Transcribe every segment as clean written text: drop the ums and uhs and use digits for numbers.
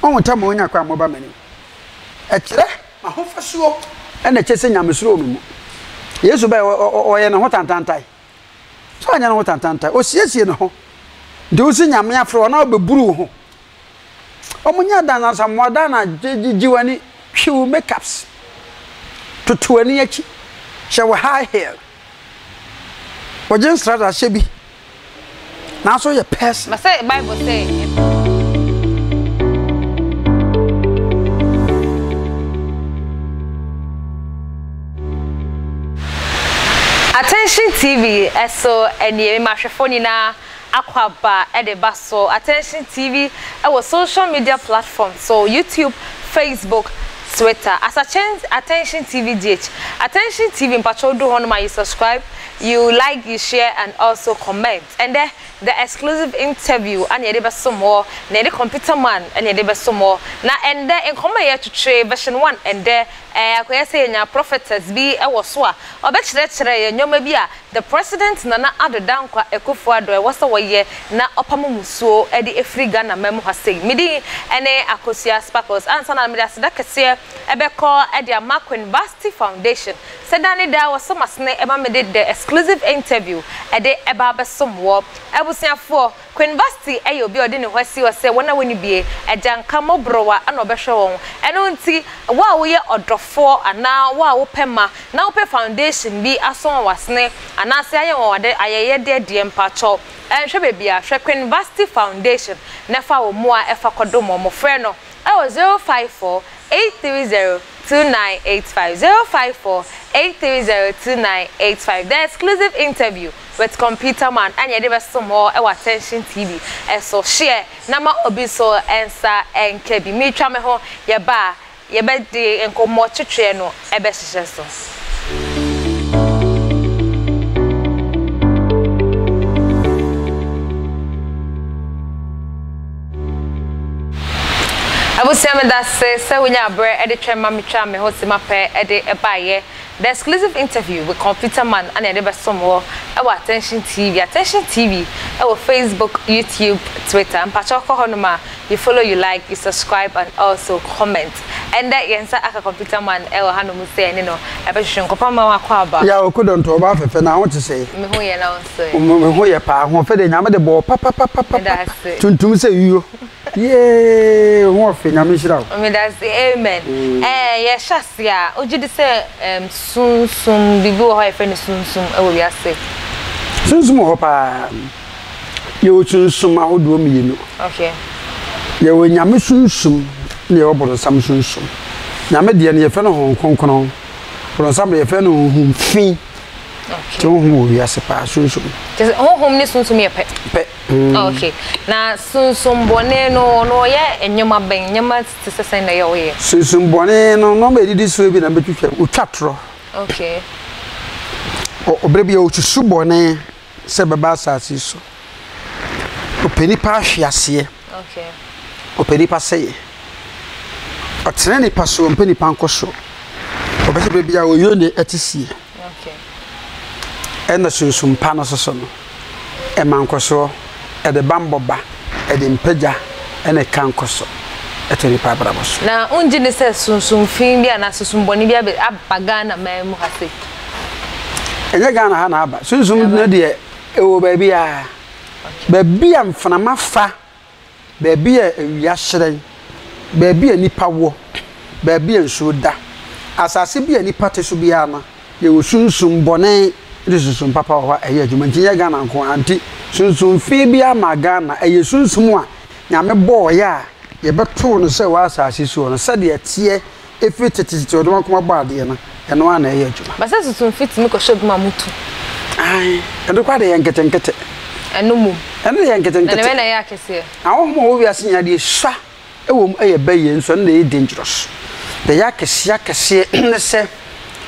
On time when you kwa moba mani. E kire ma ho fasuo e na kyese nyamesuro mu. Yesu ba o ye na ho tantantai. So anya na ho tantantai. O siesie no ho. De o si nyame afro na obeburu ho. Omunya dana samoda na jiwani hwiu makeups. Tutuani achi. She we high hair. Wajen strata shebi. Na so ye person. But say Bible say Attention TV eso eni mahwefo na akwaba edeba so Attention TV e was social media platform so YouTube, Facebook, Twitter. As a change Attention TVGH. Attention TV in patrol do honor you subscribe, you like, you share and also comment. And the exclusive interview and you deba some more, na the computer man and you deba some more. Na and in come here to trade version 1 and there I say nya prophetess be e waswa. Obechire nyoma bia the president Nana Addo down kwa Akufo-Addo e wasa waye na opamo musuo e di efri Ghana memu hase. Midi ene Akosia Sparkles ansa na midi aseda kese ebeko e di Queen University Foundation. Sedani da was some asne eba mede the exclusive interview e de eba besomwo ebusiafo Queen University e obi odi ne hwasi wase wona woni bie e janka mobrowa ana obehwe won eno nti wa wo ye odofo ana wa wo pema na wo pe foundation bi ason wasne ana se aye won wade ayeye de mpacho enhwe bebia hwe Queen University Foundation nefa wo mo a efa kodomo mo frɛ no e 054 830 2985 054 830 2985. The exclusive interview with Computer Man and you debe some more Attention TV so share nama obiso ensa enkebi mi twa me ho ye ba ye be de enkomo twetwe no ebe hyehyɛ so Abusiame da se wonya bre e de twema me twa me ho se mape e de ebaye the exclusive interview with Computer Man and e de be somo e Attention TV e Facebook, YouTube, Twitter and pachoko honoma you follow, you like, you subscribe and also comment and that yensa aka Computer Man e wo hanu mu se ni no e be hwehwe nkopa ma wakwa aba ya okudonto ba fefe na ho te se me ho ye na so me ho ye pa ho fe de nyame de bo papa tuntum se yuyo yeah ho fe nyame hira me that's amen ye shasia ojidi se sunsum bibi wo ha fe ni sunsum e wo wiase sunsum ho pa yo sunsum ahodo mi yenu okay ye wo nyame sunsum ne wo bodo sam sunsum nyame de ne ye fe no hon konkono bodo sam ye fe no hon fin okay to ho wo wiase pa sunsum just hom ni sunsum ye pe okay na sunsum bone no ye enyoma ben nyoma tisesen na ye wo ye sunsum bone no me didi so bi na betwetwa utwatro okay obrebi o tsusu bone se beba asasi so openi pa ahwiase okay openi pa sey otrene ni pa so openi pa nkoso obese brebi ya oyo ne etisi okay ena sunsum pa no so no e mankoso e de bamboba e de mpagya ene kankoso etoni pa braboso na unji ne se sunsum fin bia na sunsum boni bia abaga na memu hase enye Ghana ha na aba sunsum ne de ewo ba bia ba bia mfana fa ba bia ewia hyeren ba bia nipa wo ba bia nsuo da asase bia nipa te so bia na ye wo sunsum bone de sunsum papa ho eye adwuma ntinye Ghana nko anti sunsum fi bia ma Ghana eye sunsum a nyame bo ya ye beto no se wa asase so no se de tie efitititi odoma koma bo ade na eno ana eye adwuma ba se sunsum fit mi ko shoguma mutu ai endo kwa de yenkete enumu eno yenkete na na ya kese awo mo wo wiase nya de swa ewom eye baye nso na e dangerous de ya kese ne se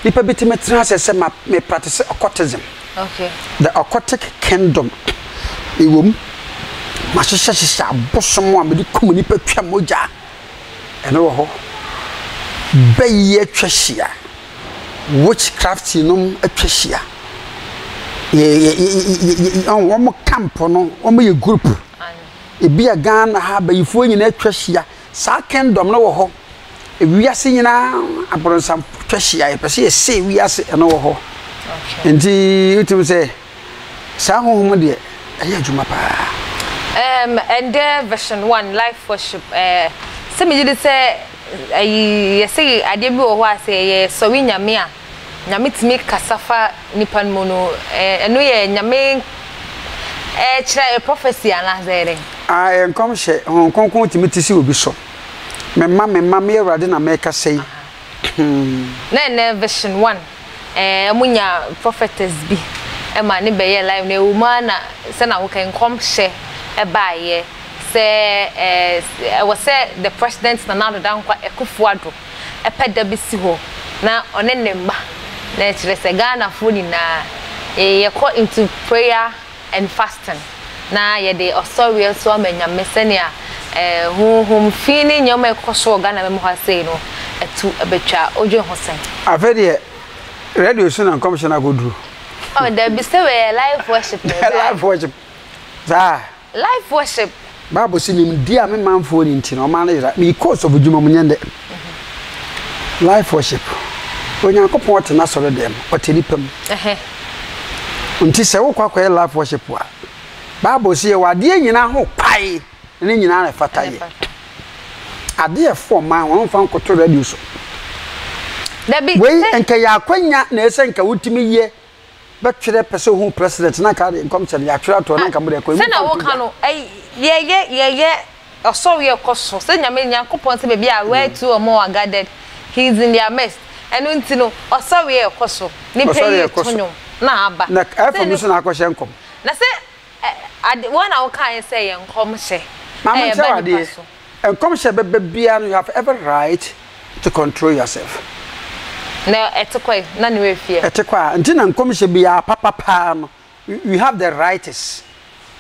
nipa betimetra se me practice occultism okay the occultic kingdom ewom mahyehyehye abosomo a me de kum nipa twa moja eno wo ho baye twahia witchcraft num atwahia wo mo camp no wo mo ye group e bia Ghana ha bayifo nyina atwahia sa kingdom no wo ho e wiase nyina abronsam twahia e pese ye se wiase no wo ho enti utum se sa honhom de eye adwuma pa and there version 1 life worship se me jide se ye se ade bi wo ho ase ye so wi nyame a nyame timi kasafa nipan mu no eno ye nyame kira a prophecy ana zere enkom hye konkon timi tisi obi so memma me Awurade na meka sei na version 1 munya prophetess bi ma ne be ye live na ewuma na se na wo kan kom hye baaye se was the president na Nana Dankwa Ekufuado peda bi si ho na one ne mba na kire se Ghana funi na ye call into prayer and fasting na ye de osori so amanya mesenia hum fini nyoma ekoso Ghana me ho sei no etu ebetwa odwe ho sen afede radio so na commissioner godru oh there be say live worship live worship za live worship Bible sinim dia me manfo ni nti no ma na yira me course of djuma munyende live worship onyankopon otena soro dem oteni pam nti se wo kwakwa live worship a Bible sie wade nyina ho pai ne nyina na fataye ade for man won fa nkoto radio so dabi we enka ya kwanya na ese nka wutimi ye betwere pese hu president na ka de nkom che ya twere to na nka mo de ko se na wo ka no ye osori ekoso se nyame nyankopon se be bia where two or more are gathered he is in their midst enu nti no osori ekoso ni pay tonyo na aba na afọ mi so na akọhye nkom na se one I can say and come say mama tell and come say baby you have every right to control yourself na etekwa na ne wefie etekwa nti na nkom say bia papa no you have the rights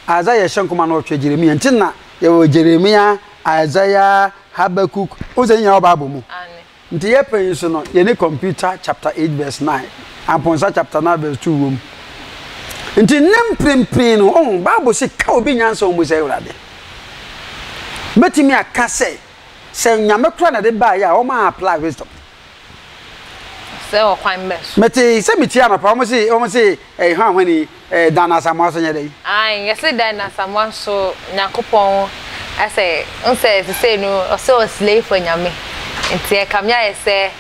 Isaiah shankoma no twa Jeremia nti na ye Jeremia Isaiah Habakkuk ozenya Bible mu nti ye pen so no ye ne computer chapter 8 verse 9 Amponsa chapter 9 verse 2 wom nti nem prempren no on Bible se ka obi nyansa o mu say Awurade metimi aka se nyame kura na de ba ya o ma apply wisdom se o kwan mes meti se meti anapa o mo se hwani dana samwa so nyede ai yesi dana samwa so nyakopon ase onse se no o se o slave for nyame nti e kamya ese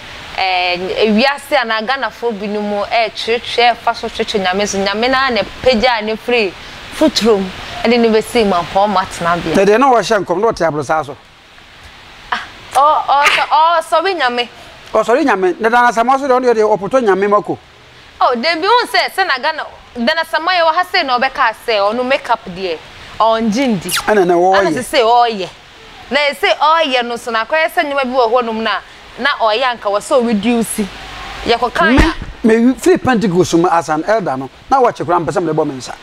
wiase ana Ghana fo binumu church fa so church nyame so nyame na na peja ne free futrum ade ne be see man po matna bia de no wo hye nkom no te abrosa so so be nyame sorry nyame de dana samwa so de opoto nyame mako de bi won se na Ghana dana samwa ye wo ha se na obeka se onu makeup de on jindi ana na wo ye ana se oye na se oye no so na kwa se nyama bi wo ho num na oye anka wo so reduce yakokan ya me free Pentecost as an elder no na watch kura mpesa me le bo mensa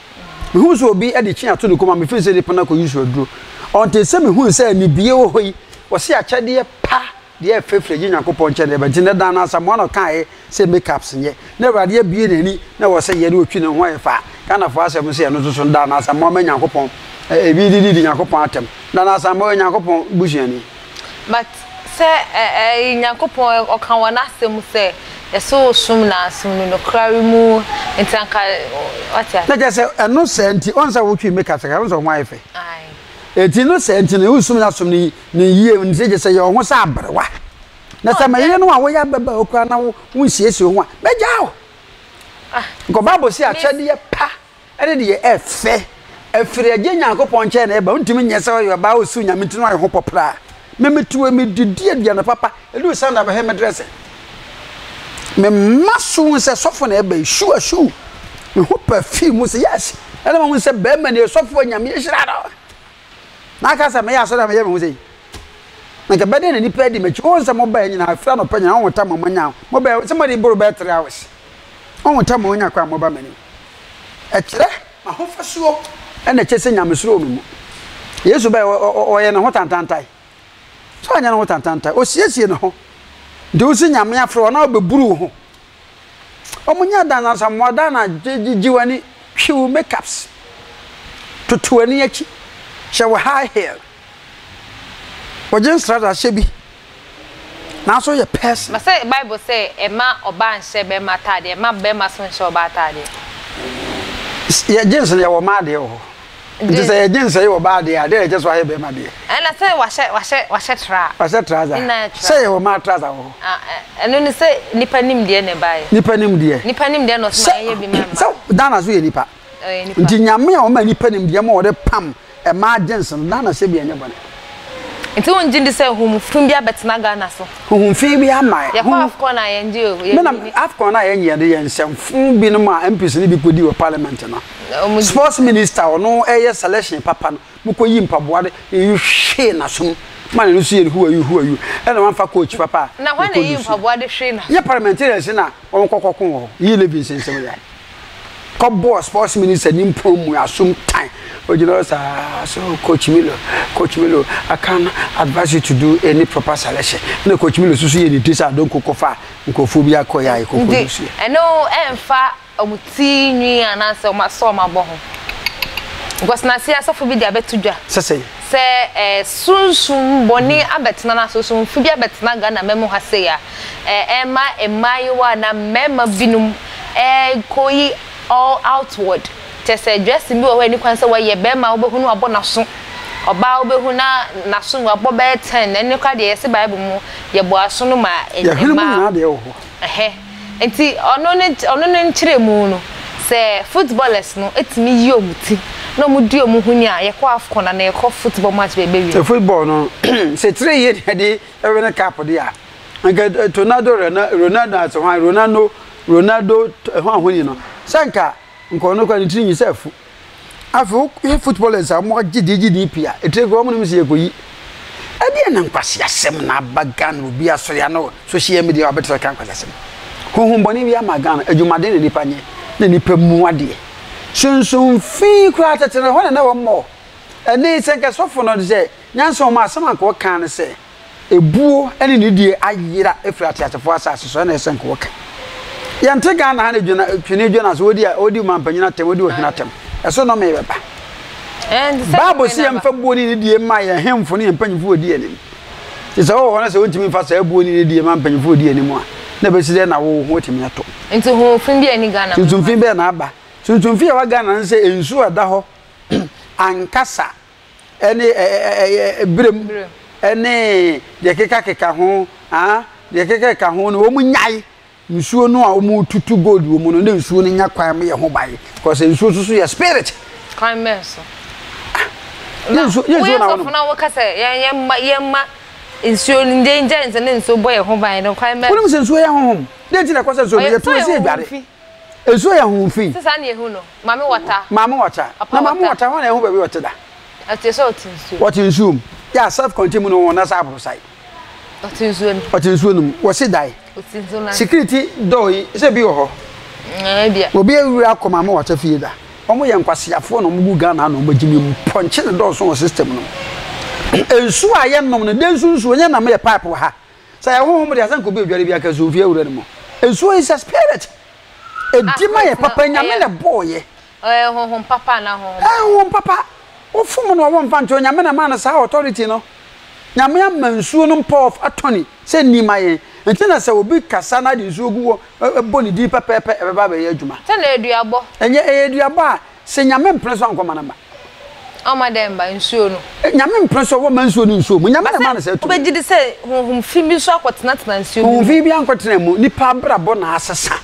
me hu so obi e de chi ato ne koma me free say de pana ko use oduro onte se me hu say ni bie wo hoyi wo se achade pa de fefre gi Yakopon che de benti ne dan na samo no kan say makeups nye na Awurade bie nani na wo say ye de otwi ne ho efa kana fo asem say no so dan na samo ma Yakopon e bi di Yakopon atem dan na samo Yakopon busuani but say Yakopon o kan wana asem say so sum na sum no krari mu entanka what ya na just eno senti on say wo twi makeups ka on so ho efa ai eti no senti ne usum na sum ni yie nse je say yo ho sa abrewa na say mayire no a wo ya baba okura na wo nsiesie ho a beja o ko Bible si achade pa ene de efe efire age Yakopon che na e ba ntimi nyese yo ba osu nyame ntino ayo ho popra memetuwe medidi aduana papa elu sanda ba he medresse me maso se sofo na e ba shu me ho perfume se yes ene ma se be ma ne sofo nyame hira do na ka se me ya so da me ye me ho sei na ka bede na ni pedi me chi o se mo ba nyina afra no panya on ta mo manya mo ba se mo di boro ba 3 hours on ta mo nya kwa mo ba mani e kire ma ho fasuo ene che se nyame suro mu Yesu ba o ye na ho tantantai so anya na ho tantantai o siesie no ho de o si nyame afro na obeburu ho omunya dana samoda na jiwani hwiu makeups tutuani achi she we high heel Ojen strata shebi. Na so ye person. Ma say Bible say e ma oba nse be matade, e ma be ma so nse oba atade. Ye jeans ye wo ma de ho. Nti say ye jeans ye wo ba de a, dey just why be ma de. And I say washe tra. Washe trouser. Say ye wo ma trouser ho. Eno ni say nipa nim de na bae. Nipa nim de. Nipa nim de no so ma ye bi ma. So dana so ye nipa. Nti nyame a wo ma nipa nim de ma wo de pam e ma jeans no dana se bi enye bone. Nti won jindi say humfun bia betina Ghana so. Humfun bi ama. Ya kwa Afcon na yenji o. Me na Afcon na yenye de yensemfun bi no ma MPs ni bi kodi wo parliament no. Sports minister no eye selection papa no mukoyi mpaboa de hwe na so. Man no so ye who are you? E na man fa coach papa. Na when na yi mpaboa de hwe na. Ye parliamentarians na won kokokon ho. Yi lebi sensem ya. Kobo sports minister ni mpomu asum time. So Coach Milo, I can advise you to do any proper selection. No Coach Milo so see any tisa don kokofa nkofobia koya ikokodusi. I know emfa omuti nwi anase o maso mabo ho. Because na sia so fobi dia betudwa. Say Sunsun boni abetina na sunsun fobi abetina Ghana memo ha se ya. Ema emayiwa na mema binum koyi all outward. Say dress me we ni kwan say we ye be ma obehunu abo na so oba obehu na so we abo be 10 eni kwa de yesi bible mu ye bo aso no ma ma de wo enti ono ne nchire mu no say footballers no etimi yi omuti no mu di omuhuni a ye kwa Afcon na ye kwa football match be wi football no say 3 years de e na cap de a nka Ronaldo ho ahuni no sanka nkono kwa nitiri nyisafu afu footballers amo gidi pia etego mo nimse yekoyi ade na nkwase asem na bagan obi asori ano social media abetra kan kwase asem honhom boni bi amagan adwumade ne nipa nye ne nipa mu ade sunsun fi kwa tetere ho na wo mo ene senka sofo no de nyanso ma asem anko kan ne se ebuo ene ne die ayira efra tiatefo asase so na senka wo kan yante Ghana ha ne dwena twene dwena so odi mampanyina tem odi ohina tem eso no me beba Bible si emfa buoni ne die ma ye hemfo ne mpanyifo odi anim ti so wo na se wontimi fa sa buoni ne die ma mpanyifo odi anim a na be si de na wo ho timi ato nti ho fin bi ani Ghana tuntum fin be na aba tuntum fin wa Ghana nse ensu ada ho ankasa ene brem ene de keka ho de keka ho no wo mu nyai nsuo no a omu tutu gold wo mu no nsuo no nya kwan me ye ho bae because nsuo so ye spirit kwan me so nsuo na wo na wo kase yemma nsuo ndenje nse ne nsuo boye ho bae no kwan me wo nsuo ye ho de ti na kwase nsuo ye to se edware nsuo ye ho fi sesa na ehu no mame water na mame water ho na ehu ba bi water da ati so otinsuo what nsuo ya self contained no na sa abro sai otinsuo no wo se dai security door se bi wo ho bia obi ewura akoma ma water fie da omo ye nkwasiafo no mu Ghana no magimi ponche ne door so system no ensu aye nom no de nsu onye na me pipe wa ha sa ye ho mo de asan ko be odware bi aka so fie ewura no ensu is a spirit edima ye papa nyame le boye ho papa na ho papa ofum no wo mfa ncho nyame na ma na sa authority no nyame amansuo no mpof atoni se nima ye ntina se obi kasa na de nsuo guwo boni di pepepe ebeba be ye adwuma se na eduabo enye eduabo a se nyame mpreso ankoma na ba amademba nsuo no nyame mpreso wo mansuo ni nsuo mu nyame na ma na se to obegidi se honhom fi bi so akotena tena nsuo honhom fi bi ankotena mu nipa brabo na asesa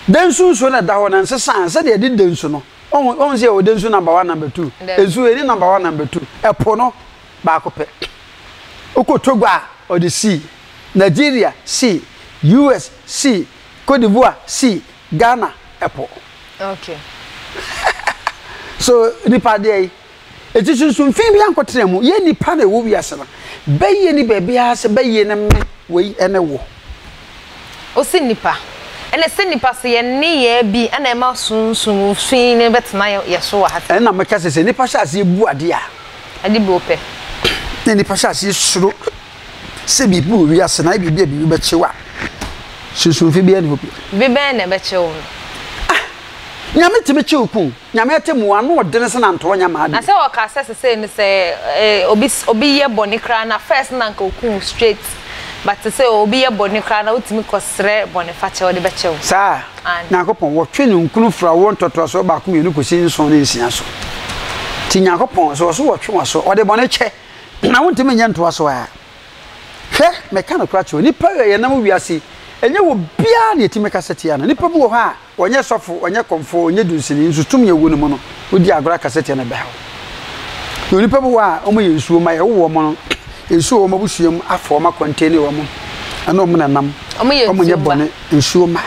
densu nsuo na da ho na nsesa se de densu no on se o densu number 1 number 2 ensuo eni number 1 number 2 epo no ba ko pe okotogwa or the sea Nigeria C, US C, Cote d'Ivoire C, Ghana Apple. Okay. So nipa dey e ti sunsun fin bi ankotre mu ye nipa na wo wiase na beye ni ba bia se beye ne me we ene wo. O si nipa. Ene se nipa se ye ne ye bi ana ma sunsun fin ne betena ye so wa ha. Na me ka se nipa sha se bu ade a. Ade bi ope. Ne nipa sha se suro se bi bu wiase na bi be chewa. Sunsun fi bi ene hopi. Bi be na be chewo. nyame timi che oku nyame atemu ano odene se na nto nyama ade na se o ka se ni se obi ye boni kra na first na nka oku straight but se obi ye boni kra na utimi kosre boni fache o de beche o sa nyakopon wo twe ne nkunu fra wo ntoto so ba ko yenu kosi nso ne nsia so ti nyakopon so wo twe wo so o de boni che na wontimi nye nto so a hwe meka no kra che nipa ye nam wiase enye wo bia na etimi kasete ya na nipa bu wo ha onye sofo onye komfo onye dunsini nsutum ye wo no mo no odi agora kasete na be ha yo nipa bu wa omo ye nsuo ma ye wo mo no nsuo mo busuam afo ma container wo mo ana omo na nam omo ye bone nsuo ma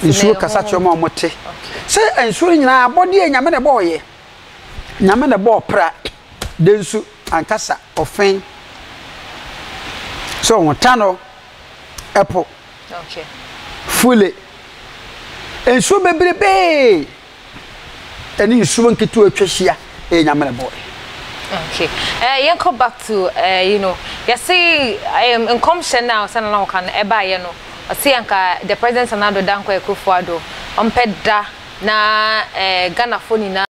nsuo kasache omo omote se nsuo nyina abode enyame na bo ye nyame na bo pra densu ankasa ofen so wotano apple okay fully ensuo bebrebe eni nsuo nketu atwahia nyame na bo okay you come back to you know you see in commission now sana na kan eba ye no see anka the president Addo danko Akufo-Addo ompeda na Ghana phone na